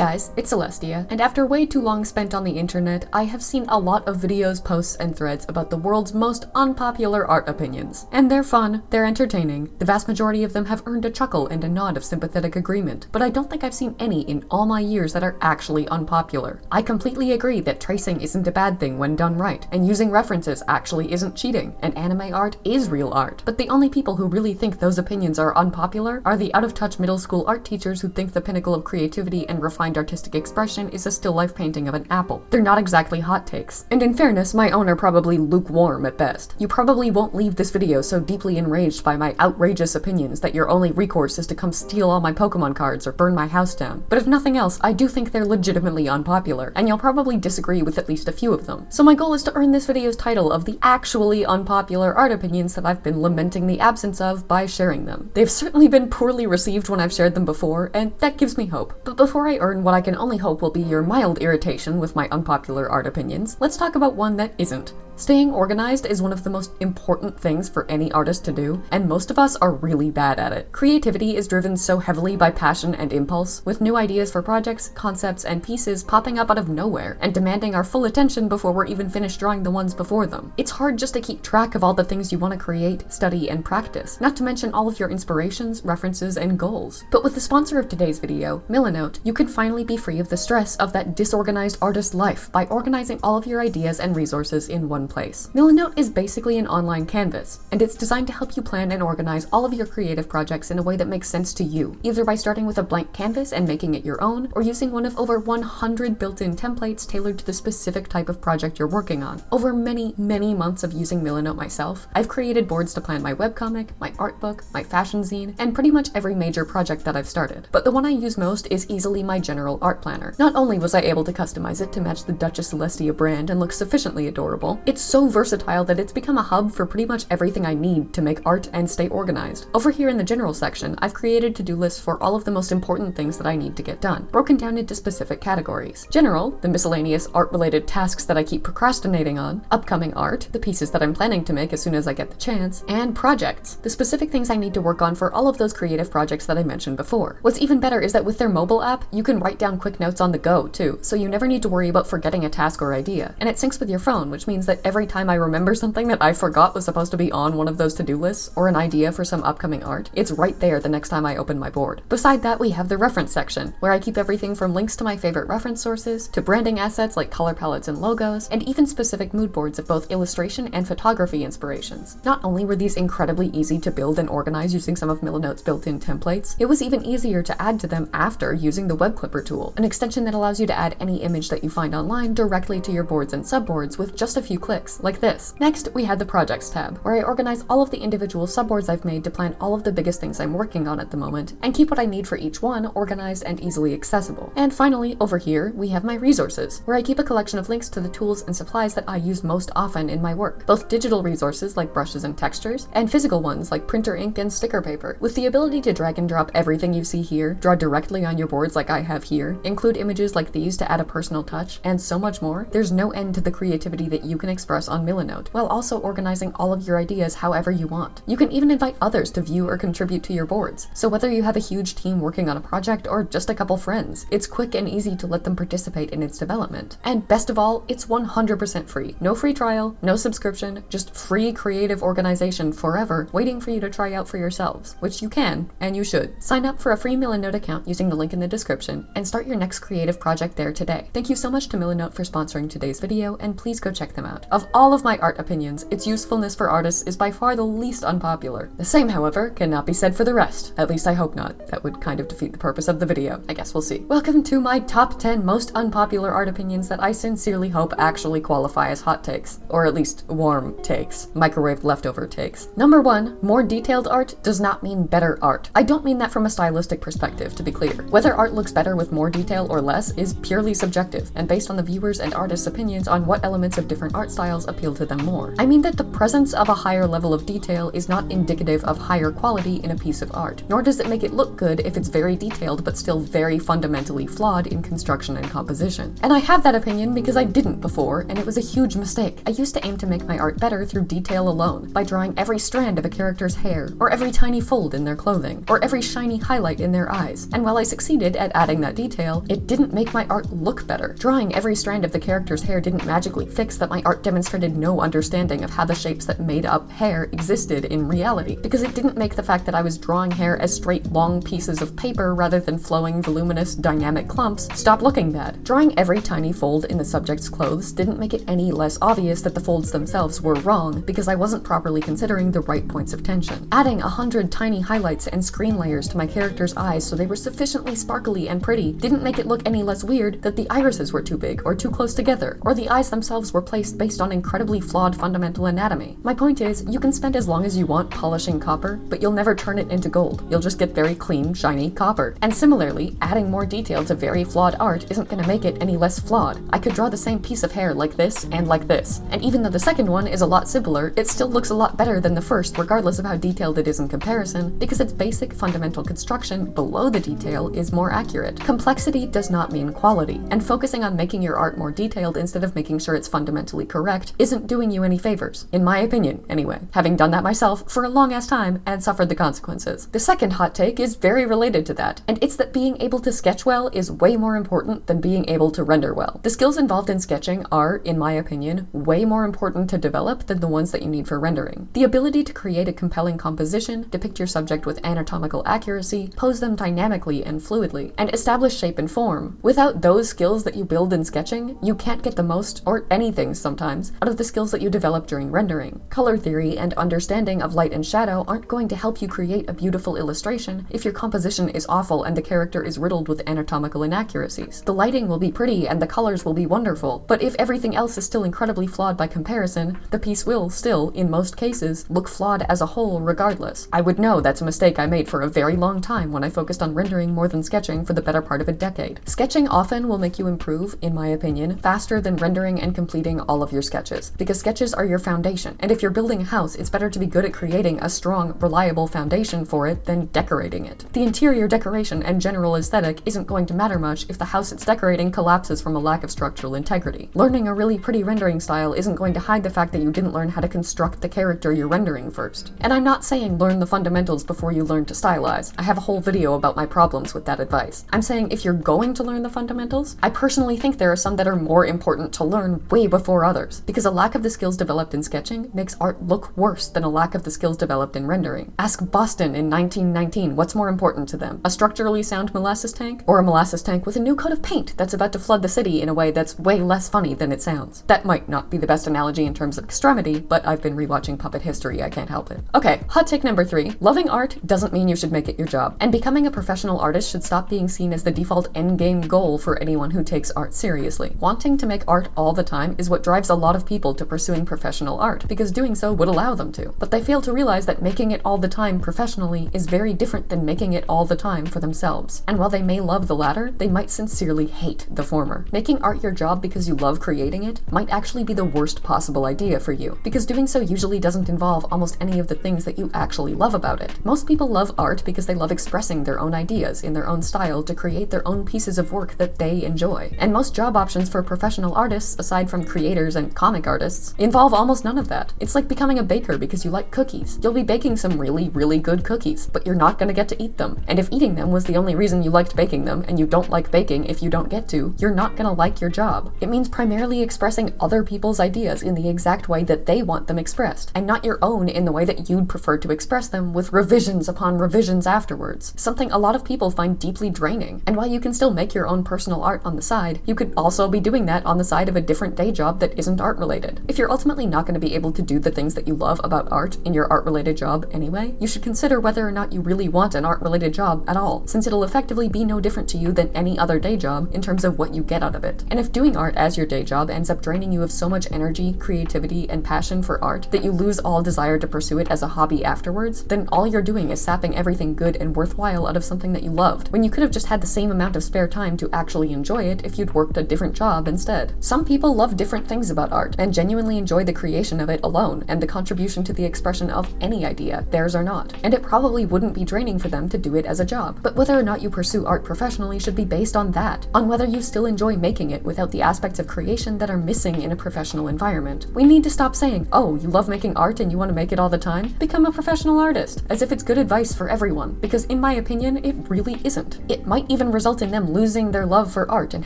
guys, it's Celestia, and after way too long spent on the internet, I have seen a lot of videos, posts, and threads about the world's most unpopular art opinions. And they're fun, they're entertaining, the vast majority of them have earned a chuckle and a nod of sympathetic agreement, but I don't think I've seen any in all my years that are actually unpopular. I completely agree that tracing isn't a bad thing when done right, and using references actually isn't cheating, and anime art is real art. But the only people who really think those opinions are unpopular are the out-of-touch middle school art teachers who think the pinnacle of creativity and refined artistic expression is a still life painting of an apple. They're not exactly hot takes. And in fairness, my own are probably lukewarm at best. You probably won't leave this video so deeply enraged by my outrageous opinions that your only recourse is to come steal all my Pokemon cards or burn my house down. But if nothing else, I do think they're legitimately unpopular, and you'll probably disagree with at least a few of them. So my goal is to earn this video's title of the actually unpopular art opinions that I've been lamenting the absence of by sharing them. They've certainly been poorly received when I've shared them before, and that gives me hope. But before I earn what I can only hope will be your mild irritation with my unpopular art opinions, let's talk about one that isn't. Staying organized is one of the most important things for any artist to do, and most of us are really bad at it. Creativity is driven so heavily by passion and impulse, with new ideas for projects, concepts, and pieces popping up out of nowhere, and demanding our full attention before we're even finished drawing the ones before them. It's hard just to keep track of all the things you want to create, study, and practice, not to mention all of your inspirations, references, and goals. But with the sponsor of today's video, Milanote, you can finally be free of the stress of that disorganized artist life by organizing all of your ideas and resources in one place. Milanote is basically an online canvas, and it's designed to help you plan and organize all of your creative projects in a way that makes sense to you, either by starting with a blank canvas and making it your own, or using one of over 100 built-in templates tailored to the specific type of project you're working on. Over many months of using Milanote myself, I've created boards to plan my webcomic, my art book, my fashion zine, and pretty much every major project that I've started. But the one I use most is easily my general art planner. Not only was I able to customize it to match the Duchess Celestia brand and look sufficiently adorable, it's so versatile that it's become a hub for pretty much everything I need to make art and stay organized. Over here in the general section, I've created to-do lists for all of the most important things that I need to get done, broken down into specific categories. General, the miscellaneous art-related tasks that I keep procrastinating on, upcoming art, the pieces that I'm planning to make as soon as I get the chance, and projects, the specific things I need to work on for all of those creative projects that I mentioned before. What's even better is that with their mobile app, you can write down quick notes on the go too, so you never need to worry about forgetting a task or idea. And it syncs with your phone, which means that every time I remember something that I forgot was supposed to be on one of those to-do lists, or an idea for some upcoming art, it's right there the next time I open my board. Beside that, we have the reference section, where I keep everything from links to my favorite reference sources, to branding assets like color palettes and logos, and even specific mood boards of both illustration and photography inspirations. Not only were these incredibly easy to build and organize using some of Milanote's built-in templates, it was even easier to add to them after using the web clipper tool, an extension that allows you to add any image that you find online directly to your boards and subboards with just a few clicks, like this. Next, we had the Projects tab, where I organize all of the individual subboards I've made to plan all of the biggest things I'm working on at the moment, and keep what I need for each one organized and easily accessible. And finally, over here, we have my resources, where I keep a collection of links to the tools and supplies that I use most often in my work, both digital resources like brushes and textures, and physical ones like printer ink and sticker paper. With the ability to drag and drop everything you see here, draw directly on your boards like I have here, include images like these to add a personal touch, and so much more, there's no end to the creativity that you can express on Milanote, while also organizing all of your ideas however you want. You can even invite others to view or contribute to your boards, so whether you have a huge team working on a project or just a couple friends, it's quick and easy to let them participate in its development. And best of all, it's 100% free. No free trial, no subscription, just free creative organization forever, waiting for you to try out for yourselves, which you can, and you should. Sign up for a free Milanote account using the link in the description, and start your next creative project there today. Thank you so much to Milanote for sponsoring today's video, and please go check them out. Of all of my art opinions, its usefulness for artists is by far the least unpopular. The same, however, cannot be said for the rest. At least I hope not. That would kind of defeat the purpose of the video. I guess we'll see. Welcome to my top 10 most unpopular art opinions that I sincerely hope actually qualify as hot takes. Or at least warm takes. Microwaved leftover takes. Number 1, more detailed art does not mean better art. I don't mean that from a stylistic perspective, to be clear. Whether art looks better with more detail or less is purely subjective, and based on the viewers and artists' opinions on what elements of different art styles appeal to them more. I mean that the presence of a higher level of detail is not indicative of higher quality in a piece of art, nor does it make it look good if it's very detailed but still very fundamentally flawed in construction and composition. And I have that opinion because I didn't before, and it was a huge mistake. I used to aim to make my art better through detail alone, by drawing every strand of a character's hair, or every tiny fold in their clothing, or every shiny highlight in their eyes. And while I succeeded at adding that that detail, it didn't make my art look better. Drawing every strand of the character's hair didn't magically fix that my art demonstrated no understanding of how the shapes that made up hair existed in reality, because it didn't make the fact that I was drawing hair as straight, long pieces of paper rather than flowing, voluminous, dynamic clumps stop looking bad. Drawing every tiny fold in the subject's clothes didn't make it any less obvious that the folds themselves were wrong, because I wasn't properly considering the right points of tension. Adding 100 tiny highlights and screen layers to my character's eyes so they were sufficiently sparkly and pretty didn't make it look any less weird that the irises were too big or too close together, or the eyes themselves were placed based on incredibly flawed fundamental anatomy. My point is, you can spend as long as you want polishing copper, but you'll never turn it into gold. You'll just get very clean, shiny copper. And similarly, adding more detail to very flawed art isn't going to make it any less flawed. I could draw the same piece of hair like this and like this, and even though the second one is a lot simpler, it still looks a lot better than the first regardless of how detailed it is in comparison, because its basic fundamental construction below the detail is more accurate. Complexity does not mean quality, and focusing on making your art more detailed instead of making sure it's fundamentally correct isn't doing you any favors, in my opinion anyway, having done that myself for a long ass time and suffered the consequences. The second hot take is very related to that, and it's that being able to sketch well is way more important than being able to render well. The skills involved in sketching are, in my opinion, way more important to develop than the ones that you need for rendering. The ability to create a compelling composition, depict your subject with anatomical accuracy, pose them dynamically and fluidly, and establish shape and form. Without those skills that you build in sketching, you can't get the most, or anything sometimes, out of the skills that you develop during rendering. Color theory and understanding of light and shadow aren't going to help you create a beautiful illustration if your composition is awful and the character is riddled with anatomical inaccuracies. The lighting will be pretty and the colors will be wonderful, but if everything else is still incredibly flawed by comparison, the piece will still, in most cases, look flawed as a whole regardless. I would know that's a mistake I made for a very long time when I focused on rendering more than sketching for the better part of a decade. Sketching often will make you improve, in my opinion, faster than rendering and completing all of your sketches, because sketches are your foundation, and if you're building a house, it's better to be good at creating a strong, reliable foundation for it than decorating it. The interior decoration and general aesthetic isn't going to matter much if the house it's decorating collapses from a lack of structural integrity. Learning a really pretty rendering style isn't going to hide the fact that you didn't learn how to construct the character you're rendering first. And I'm not saying learn the fundamentals before you learn to stylize. I have a whole video about my problems with that advice. I'm saying if you're going to learn the fundamentals, I personally think there are some that are more important to learn way before others, because a lack of the skills developed in sketching makes art look worse than a lack of the skills developed in rendering. Ask Boston in 1919 what's more important to them, a structurally sound molasses tank, or a molasses tank with a new coat of paint that's about to flood the city in a way that's way less funny than it sounds. That might not be the best analogy in terms of extremity, but I've been rewatching Puppet History, I can't help it. Okay, hot take number 3. Loving art doesn't mean you should make it your job, and becoming a professional artist should stop being seen as the default endgame goal for anyone who takes art seriously. Wanting to make art all the time is what drives a lot of people to pursuing professional art, because doing so would allow them to. But they fail to realize that making it all the time professionally is very different than making it all the time for themselves. And while they may love the latter, they might sincerely hate the former. Making art your job because you love creating it might actually be the worst possible idea for you, because doing so usually doesn't involve almost any of the things that you actually love about it. Most people love art because they love expressing their own ideas in their own style to create their own pieces of work that they enjoy. And most job options for professional artists, aside from creators and comic artists, involve almost none of that. It's like becoming a baker because you like cookies. You'll be baking some really, really good cookies, but you're not gonna get to eat them. And if eating them was the only reason you liked baking them, and you don't like baking if you don't get to, you're not gonna like your job. It means primarily expressing other people's ideas in the exact way that they want them expressed, and not your own in the way that you'd prefer to express them with revisions upon revisions afterwards. Something a lot of people find deeply draining. And while you can still make your own personal art on the side, you could also be doing that on the side of a different day job that isn't art related. If you're ultimately not going to be able to do the things that you love about art in your art related job anyway, you should consider whether or not you really want an art related job at all, since it'll effectively be no different to you than any other day job in terms of what you get out of it. And if doing art as your day job ends up draining you of so much energy, creativity, and passion for art that you lose all desire to pursue it as a hobby afterwards, then all you're doing is sapping everything good and worthwhile out of something that you loved, when you could have just had the same amount of spare time to actually enjoy it if you'd worked a different job instead. Some people love different things about art and genuinely enjoy the creation of it alone and the contribution to the expression of any idea, theirs or not, and it probably wouldn't be draining for them to do it as a job. But whether or not you pursue art professionally should be based on that, on whether you still enjoy making it without the aspects of creation that are missing in a professional environment. We need to stop saying, oh, you love making art and you want to make it all the time? Become a professional artist, as if it's good advice for everyone, because in my opinion, it really isn't. It might even result in them losing their love for art and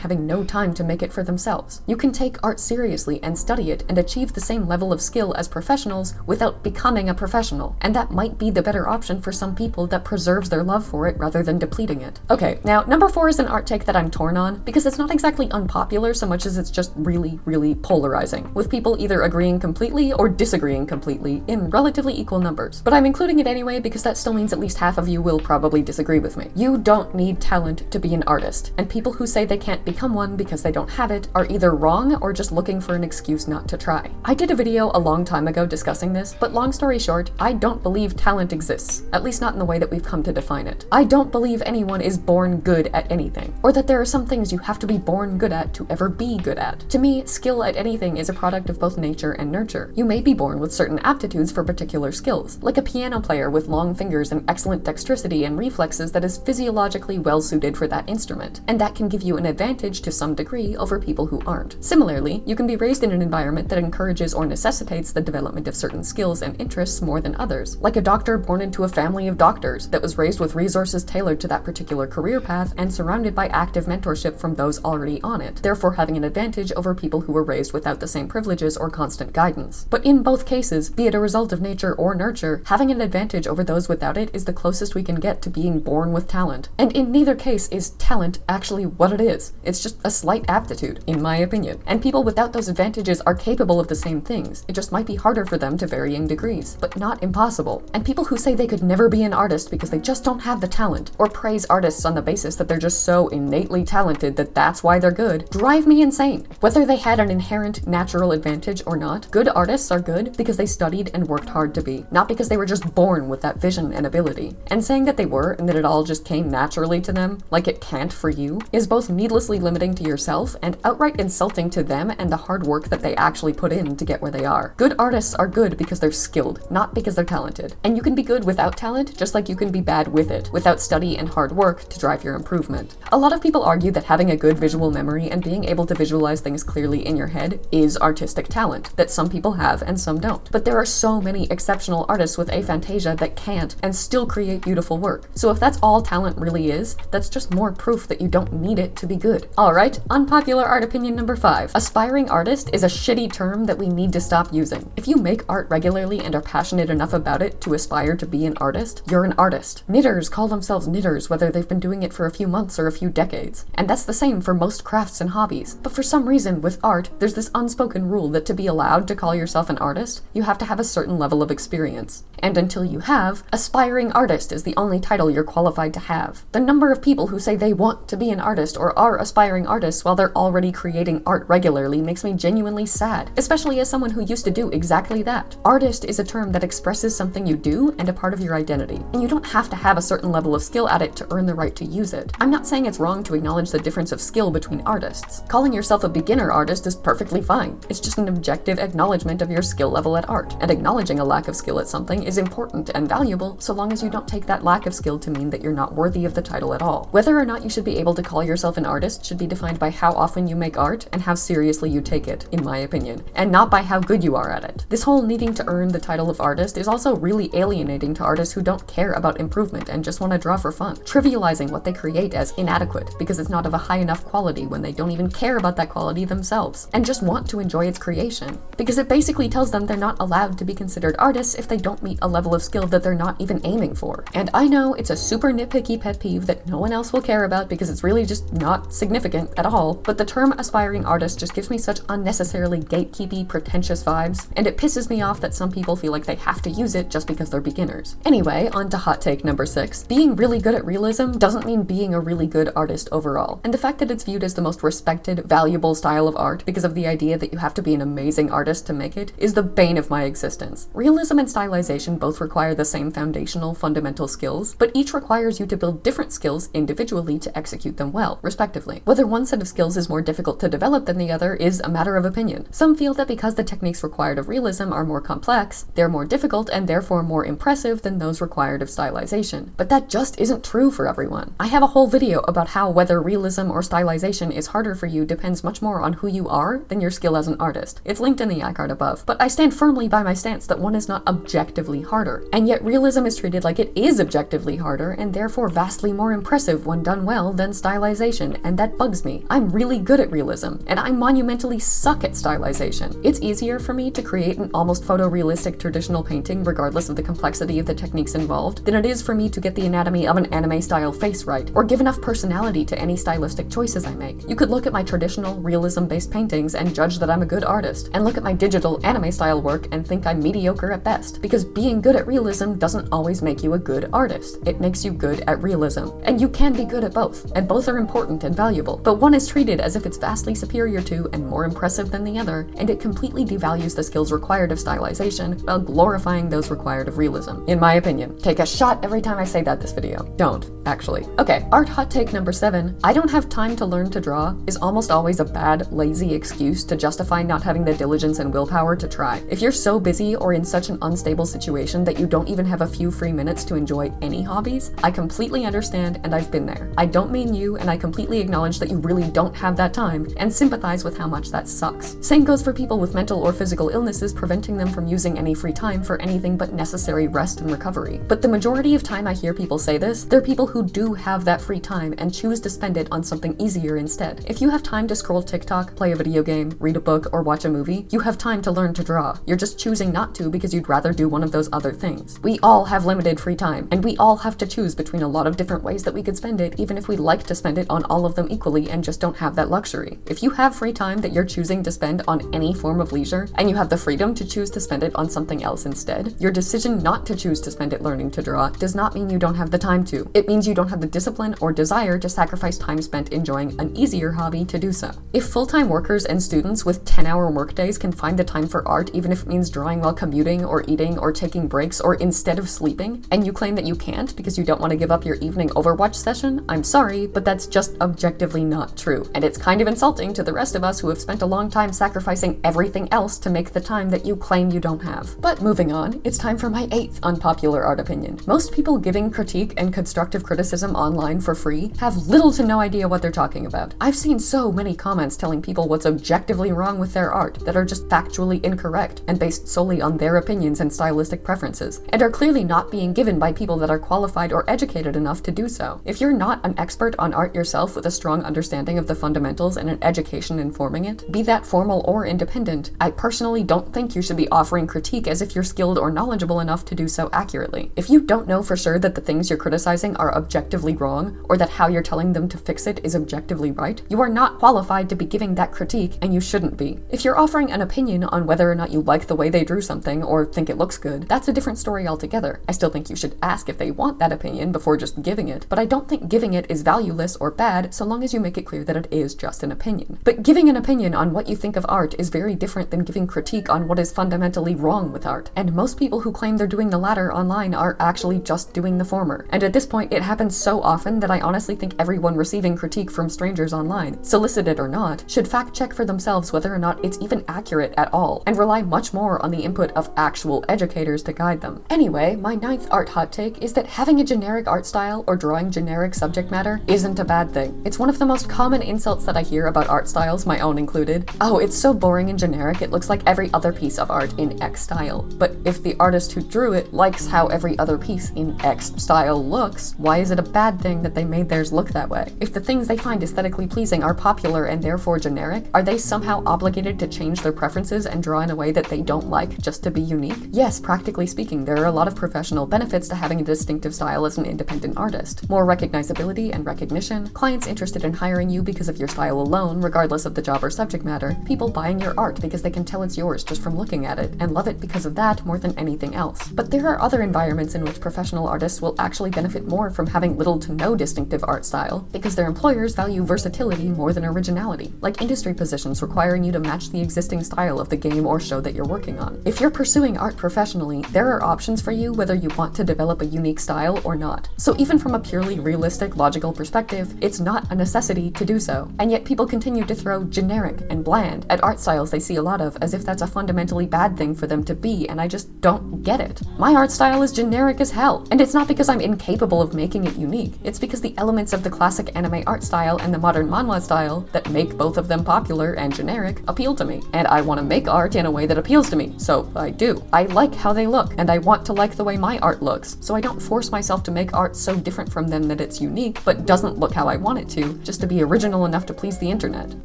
having no time to make it for themselves. You can take art seriously and study it and achieve the same level of skill as professionals without becoming a professional, and that might be the better option for some people that preserves their love for it rather than depleting it. Okay, now number 4 is an art take that I'm torn on, because it's not exactly unpopular so much as it's just really, really polarizing, with people either agreeing completely or disagreeing completely in relatively equal numbers. But I'm including it anyway because that still means at least half of you will probably disagree with me. You don't need talent to be an artist, and people who say they can't become one because they don't have it are either wrong or just looking for an excuse not to try. I did a video a long time ago discussing this, but long story short, I don't believe talent exists, at least not in the way that we've come to define it. I don't believe anyone is born good at anything, or that there are some things you have to be born good at to ever be good at. To me, skill at anything is a product of both nature and nurture. You may be born with certain aptitudes for particular skills, like a piano player with long fingers and excellent dexterity and reflexes that is physiologically well suited for that instrument, and that can give you an advantage to some degree over people who aren't. Similarly, you can be raised in an environment that encourages or necessitates the development of certain skills and interests more than others, like a doctor born into a family of doctors that was raised with resources tailored to that particular career path and surrounded by active mentorship from those already on it, therefore having an advantage over people who were raised without the same privileges or constant guidance. But in both cases, be it a result of nature or nurture, having an advantage over those without it is the closest we can get to being born with talent. And in neither case is talent actually what it is. It's just a slight aptitude, in my opinion. And people without those advantages are capable of the same things. It just might be harder for them to varying degrees, but not impossible. And people who say they could never be an artist because they just don't have the talent, or praise artists on the basis that they're just so innately talented that that's why they're good, drive me insane. Whether they had an inherent natural advantage or not, good artists are good because they studied and worked hard to be, not because they were just born with that vision and ability. And saying that they were and that it all just came naturally to them, like it can't for you, is both needlessly limiting to yourself and outright insulting to them and the hard work that they actually put in to get where they are. Good artists are good because they're skilled, not because they're talented. And you can be good without talent, just like you can be bad with it, without study and hard work to drive your improvement. A lot of people argue that having a good visual memory and being able to visualize things clearly in your head is artistic talent, that some people have and some don't. But there are so many exceptional artists with aphantasia that can't and still create beautiful work. So if that's all talent really is, that's just more proof that you don't need it to be good. Alright, unpopular art opinion number 5. Aspiring artist is a shitty term that we need to stop using. If you make art regularly and are passionate enough about it to aspire to be an artist, you're an artist. Knitters call themselves knitters whether they've been doing it for a few months or a few decades. And that's the same for most crafts and hobbies. But for some reason, with art, there's this unspoken rule that to be allowed to call yourself an artist, you have to have a certain level of experience. And until you have, aspiring artist is the only title you're qualified to have. The number of people who say they want to be an artist or are aspiring artists while they're already creating art regularly makes me genuinely sad, especially as someone who used to do exactly that. Artist is a term that expresses something you do and a part of your identity, and you don't have to have a certain level of skill at it to earn the right to use it. I'm not saying it's wrong to acknowledge the difference of skill between artists. Calling yourself a beginner artist is perfectly fine. It's just an objective acknowledgement of your skill level at art, and acknowledging a lack of skill at something is important and valuable so long as you don't take that lack of skill to mean that you're not worthy of the title at all. Whether or not you should be able to call yourself an artist should be defined by how often you make art and how seriously you take it, in my opinion, and not by how good you are at it. This whole needing to earn the title of artist is also really alienating to artists who don't care about improvement and just want to draw for fun, trivializing what they create as inadequate because it's not of a high enough quality when they don't even care about that quality themselves, and just want to enjoy its creation, because it basically tells them they're not allowed to be considered artists if they don't meet a level of skill that they're not even aiming for. And I know it's a super nitpicky pet peeve that no one else will care about because it's really just not significant at all, but the term aspiring artist just gives me such unnecessarily gatekeepy, pretentious vibes, and it pisses me off that some people feel like they have to use it just because they're beginners. Anyway, on to hot take number 6. Being really good at realism doesn't mean being a really good artist overall, and the fact that it's viewed as the most respected, valuable style of art because of the idea that you have to be an amazing artist to make it is the bane of my existence. Realism and stylization both require the same foundational, fundamental skills, but each requires you to build different skills individually to execute them well, respectively. Whether one set of skills is more difficult to develop than the other is a matter of opinion. Some feel that because the techniques required of realism are more complex, they're more difficult and therefore more impressive than those required of stylization. But that just isn't true for everyone. I have a whole video about how whether realism or stylization is harder for you depends much more on who you are than your skill as an artist. It's linked in the iCard above. But I stand firmly by my stance that one is not objectively harder, and yet realism is treated like it is objectively harder and therefore vastly more impressive impressive when done well than stylization, and that bugs me. I'm really good at realism, and I monumentally suck at stylization. It's easier for me to create an almost photorealistic traditional painting regardless of the complexity of the techniques involved than it is for me to get the anatomy of an anime-style face right, or give enough personality to any stylistic choices I make. You could look at my traditional, realism-based paintings and judge that I'm a good artist, and look at my digital, anime-style work and think I'm mediocre at best, because being good at realism doesn't always make you a good artist. It makes you good at realism. And you can be good at both, and both are important and valuable, but one is treated as if it's vastly superior to and more impressive than the other, and it completely devalues the skills required of stylization while glorifying those required of realism, in my opinion. Take a shot every time I say that this video. Don't, actually. Okay, art hot take number 7. I don't have time to learn to draw is almost always a bad, lazy excuse to justify not having the diligence and willpower to try. If you're so busy or in such an unstable situation that you don't even have a few free minutes to enjoy any hobbies, I completely understand, and I've been there. I don't mean you, and I completely acknowledge that you really don't have that time, and sympathize with how much that sucks. Same goes for people with mental or physical illnesses preventing them from using any free time for anything but necessary rest and recovery. But the majority of time I hear people say this, they're people who do have that free time and choose to spend it on something easier instead. If you have time to scroll TikTok, play a video game, read a book, or watch a movie, you have time to learn to draw. You're just choosing not to because you'd rather do one of those other things. We all have limited free time, and we all have to choose between a lot of different ways that we could spend it, even if we'd like to spend it on all of them equally and just don't have that luxury. If you have free time that you're choosing to spend on any form of leisure, and you have the freedom to choose to spend it on something else instead, your decision not to choose to spend it learning to draw does not mean you don't have the time to. It means you don't have the discipline or desire to sacrifice time spent enjoying an easier hobby to do so. If full-time workers and students with 10-hour workdays can find the time for art even if it means drawing while commuting or eating or taking breaks or instead of sleeping, and you claim that you can't because you don't want to give up your evening Overwatch session, I'm sorry, but that's just objectively not true. And it's kind of insulting to the rest of us who have spent a long time sacrificing everything else to make the time that you claim you don't have. But moving on, it's time for my 8th unpopular art opinion. Most people giving critique and constructive criticism online for free have little to no idea what they're talking about. I've seen so many comments telling people what's objectively wrong with their art that are just factually incorrect and based solely on their opinions and stylistic preferences, and are clearly not being given by people that are qualified or educated enough to do so. If you're not an expert on art yourself with a strong understanding of the fundamentals and an education informing it, be that formal or independent, I personally don't think you should be offering critique as if you're skilled or knowledgeable enough to do so accurately. If you don't know for sure that the things you're criticizing are objectively wrong, or that how you're telling them to fix it is objectively right, you are not qualified to be giving that critique, and you shouldn't be. If you're offering an opinion on whether or not you like the way they drew something or think it looks good, that's a different story altogether. I still think you should ask if they want that opinion before just giving it, but I don't think giving it is valueless or bad so long as you make it clear that it is just an opinion. But giving an opinion on what you think of art is very different than giving critique on what is fundamentally wrong with art, and most people who claim they're doing the latter online are actually just doing the former. And at this point, it happens so often that I honestly think everyone receiving critique from strangers online, solicited or not, should fact check for themselves whether or not it's even accurate at all, and rely much more on the input of actual educators to guide them. Anyway, my 9th art hot take is that having a generic art style or drawing generic subject matter isn't a bad thing. It's one of the most common insults that I hear about art styles, my own included. Oh, it's so boring and generic, it looks like every other piece of art in X style. But if the artist who drew it likes how every other piece in X style looks, why is it a bad thing that they made theirs look that way? If the things they find aesthetically pleasing are popular and therefore generic, are they somehow obligated to change their preferences and draw in a way that they don't like just to be unique? Yes, practically speaking, there are a lot of professional benefits to having a distinctive style as an independent artist. More recognizability and recognition, clients interested in hiring you because of your style alone, regardless of the job or subject matter, people buying your art because they can tell it's yours just from looking at it, and love it because of that more than anything else. But there are other environments in which professional artists will actually benefit more from having little to no distinctive art style, because their employers value versatility more than originality, like industry positions requiring you to match the existing style of the game or show that you're working on. If you're pursuing art professionally, there are options for you whether you want to develop a unique style or not. So even from a purely realistic, logical perspective, it's not a necessity to do so. And yet people continue to throw generic and bland at art styles they see a lot of as if that's a fundamentally bad thing for them to be, and I just don't get it. My art style is generic as hell, and it's not because I'm incapable of making it unique. It's because the elements of the classic anime art style and the modern manhwa style that make both of them popular and generic appeal to me, and I want to make art in a way that appeals to me, so I do. I like how they look, and I want to like the way my art looks, so I don't force myself to make art so different from them that it's unique, but doesn't look how I want it to, just to be original enough to please the internet.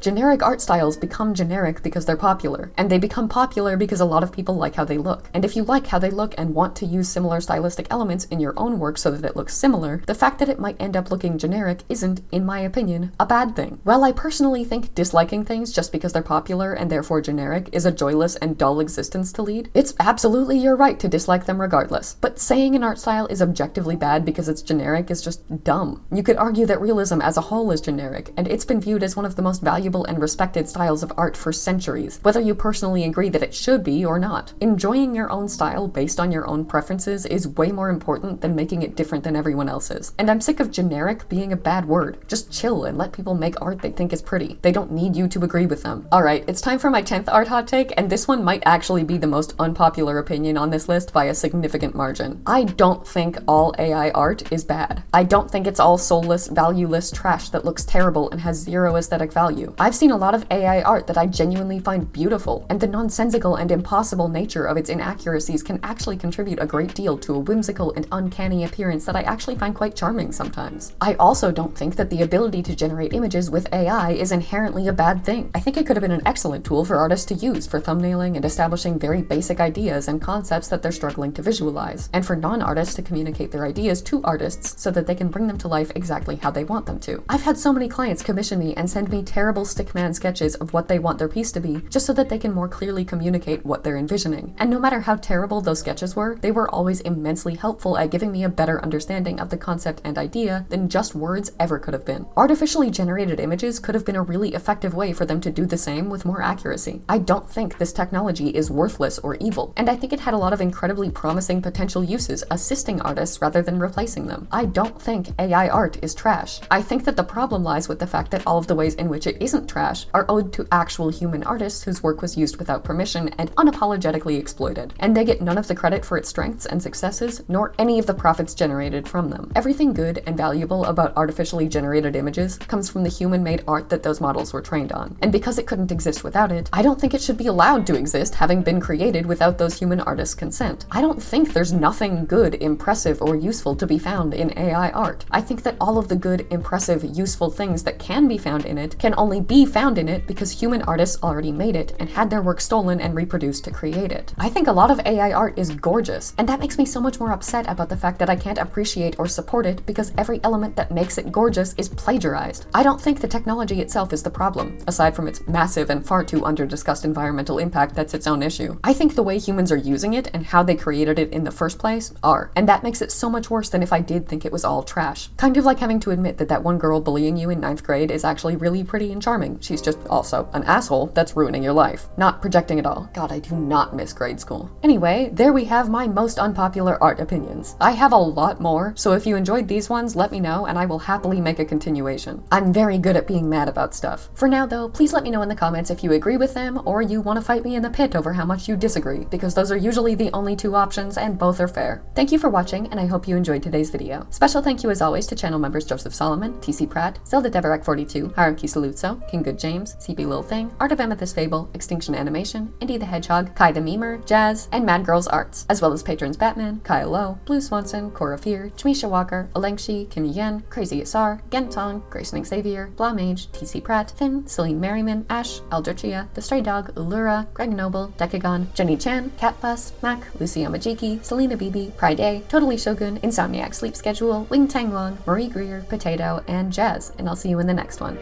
Generic art styles become generic because they're popular, and they become popular because a lot of people like how they look. And if you like how they look and want to use similar stylistic elements in your own work so that it looks similar, the fact that it might end up looking generic isn't, in my opinion, a bad thing. While I personally think disliking things just because they're popular and therefore generic is a joyless and dull existence to lead, it's absolutely your right to dislike them regardless. But saying an art style is objectively bad because it's generic is just dumb. You could argue that realism as a whole is generic, and it's been viewed as one of the most valuable and respected styles of art for centuries, whether you personally agree that it should be or not. Enjoying your own style based on your own preferences is way more important than making it different than everyone else's. And I'm sick of generic being a bad word. Just chill and let people make art they think is pretty. They don't need you to agree with them. Alright, it's time for my 10th art hot take, and this one might actually be the most unpopular opinion on this list by a significant margin. I don't think all AI art is bad. I don't think it's all soulless, valueless trash that looks terrible and has zero aesthetic value. I've seen a lot of AI art that I genuinely find beautiful, and the nonsensical and impossible nature of its inaccuracies can actually contribute a great deal to a whimsical and uncanny appearance that I actually find quite charming sometimes. I also don't think that the ability to generate images with AI is inherently a bad thing. I think it could have been an excellent tool for artists to use for thumbnailing and establishing very basic ideas and concepts that they're struggling to visualize, and for non-artists to communicate their ideas to artists so that they can bring them to life exactly how they want them to. I've had so many clients commission me and send me terrible stickman sketches of what they want their piece to be, just so that they can more clearly communicate what they're envisioning. And no matter how terrible those sketches were, they were always immensely helpful at giving me a better understanding of the concept and idea than just words ever could have been. Artificially generated images could have been a really effective way for them to do the same with more accuracy. I don't think this technology is worthless or evil, and I think it had a lot of incredibly promising potential uses, assisting artists rather than replacing them. I don't think AI art is trash. I think that the problem lies with the fact that all of the ways in which it isn't trash are owed to actual human artists whose work was used without permission and unapologetically exploited, and they get none of the credit for its strengths and successes, nor any of the profits generated from them. Everything good and valuable about artificially generated images comes from the human-made art that those models were trained on, and because it couldn't exist without it, I don't think it should be allowed to exist, having been created without those human artists' consent. I don't think there's nothing good, impressive, or useful to be found in AI art. I think that all of the good, impressive, useful things that can be found in it can only be found in it because human artists already made it and had their work stolen and reproduced to create it. I think a lot of AI art is gorgeous, and that makes me so much more upset about the fact that I can't appreciate or support it because every element that makes it gorgeous is plagiarized. I don't think the technology itself is the problem, aside from its massive and far too under-discussed environmental impact that's its own issue. I think the way humans are using it and how they created it in the first place are, and that makes it so much worse than if I did think it was all trash. Kind of like having to admit that that one girl bullying you in 9th grade is actually really pretty and charming. She's just also an asshole that's ruining your life. Not projecting at all. God, I do not miss grade school. Anyway, there we have my most unpopular art opinions. I have a lot more, so if you enjoyed these ones, let me know and I will happily make a continuation. I'm very good at being mad about stuff. For now though, please let me know in the comments if you agree with them or you want to fight me in the pit over how much you disagree, because those are usually the only two options and both are fair. Thank you for watching and I hope you enjoyed today's video. Special thank you as always to channel members Joseph Solomon, TC Pratt, Zelda Deverak 42, Haruki Saluzzo, King Good James, CP Lil Thing, Art of Amethyst Fable, Extinction Animation, Indy the Hedgehog, Kai the Memer, Jazz, and Mad Girls Arts, as well as patrons Batman, Kyle Lowe, Blue Swanson, Cora Fear, Jamisha Walker, Alengshi, Kim Yen, Crazy Asar, Gentong, Grayson Xavier, Blah Mage, TC Pratt, Finn, Celine Merriman, Ash, Aldrichia, The Stray Dog, Ulura, Greg Noble, Decagon, Jenny Chan, Catbus, Mac, Lucy Yamajiki, Selena Bibi, Pride A, Totally Shogun, Insomniac Sleep Schedule, Wing Tang Wong, Marie Greer, Potato, and Jazz, and I'll see you in the next one.